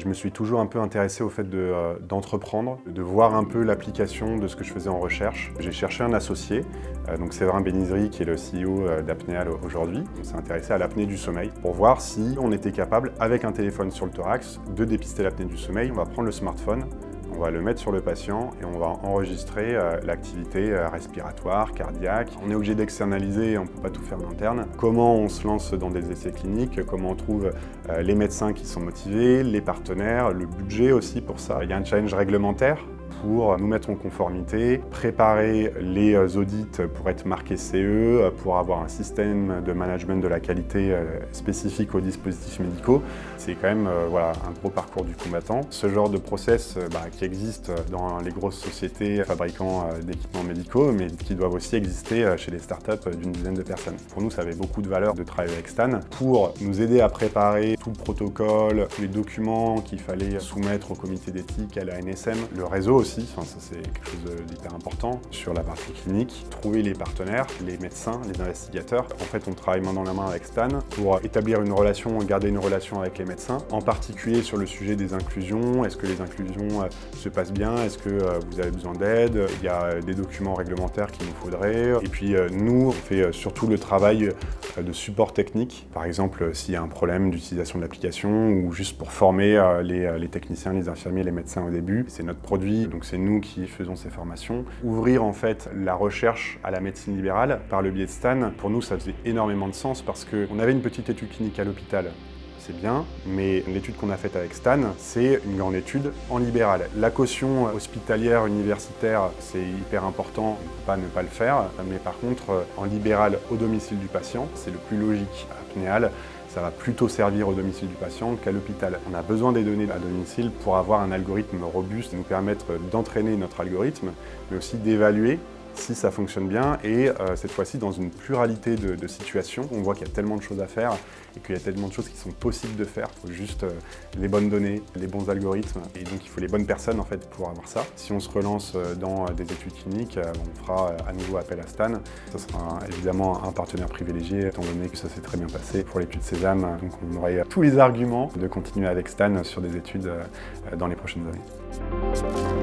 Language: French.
Je me suis toujours un peu intéressé au fait d'entreprendre, de voir un peu l'application de ce que je faisais en recherche. J'ai cherché un associé, donc Séverin Benizri, qui est le CEO d'Apnéal aujourd'hui. On s'est intéressé à l'apnée du sommeil pour voir si on était capable, avec un téléphone sur le thorax, de dépister l'apnée du sommeil. On va prendre le smartphone, on va le mettre sur le patient et on va enregistrer l'activité respiratoire, cardiaque. On est obligé d'externaliser, on ne peut pas tout faire en interne. Comment on se lance dans des essais cliniques, comment on trouve les médecins qui sont motivés, les partenaires, le budget aussi pour ça. Il y a un challenge réglementaire pour nous mettre en conformité, préparer les audits pour être marqués CE, pour avoir un système de management de la qualité spécifique aux dispositifs médicaux. C'est quand même un gros parcours du combattant. Ce genre de process qui existe dans les grosses sociétés fabricants d'équipements médicaux, mais qui doivent aussi exister chez les startups d'une dizaine de personnes. Pour nous, ça avait beaucoup de valeur de travailler avec Stan pour nous aider à préparer tout le protocole, tous les documents qu'il fallait soumettre au comité d'éthique, à la NSM, le réseau aussi. Ça c'est quelque chose d'hyper important sur la partie clinique. Trouver les partenaires, les médecins, les investigateurs. En fait, on travaille main dans la main avec Stan pour établir une relation, garder une relation avec les médecins, en particulier sur le sujet des inclusions. Est-ce que les inclusions se passent bien? Est-ce que vous avez besoin d'aide? Il y a des documents réglementaires qu'il nous faudrait. Et puis nous, on fait surtout le travail de support technique. Par exemple, s'il y a un problème d'utilisation de l'application ou juste pour former les techniciens, les infirmiers, les médecins au début. C'est notre produit. Donc c'est nous qui faisons ces formations. Ouvrir en fait la recherche à la médecine libérale par le biais de Stan, pour nous ça faisait énormément de sens parce qu'on avait une petite étude clinique à l'hôpital, c'est bien, mais l'étude qu'on a faite avec Stan, c'est une grande étude en libéral. La caution hospitalière universitaire, c'est hyper important, on ne peut pas ne pas le faire, mais par contre en libéral au domicile du patient, c'est le plus logique à Apnéal. Ça va plutôt servir au domicile du patient qu'à l'hôpital. On a besoin des données à domicile pour avoir un algorithme robuste, nous permettre d'entraîner notre algorithme, mais aussi d'évaluer si ça fonctionne bien et cette fois-ci dans une pluralité de situations. On voit qu'il y a tellement de choses à faire et qu'il y a tellement de choses qui sont possibles de faire. Il faut juste les bonnes données, les bons algorithmes et donc il faut les bonnes personnes en fait pour avoir ça. Si on se relance dans des études cliniques, on fera à nouveau appel à Stan. Ça sera évidemment un partenaire privilégié étant donné que ça s'est très bien passé pour l'étude Sésame. Donc on aurait tous les arguments de continuer avec Stan sur des études dans les prochaines années.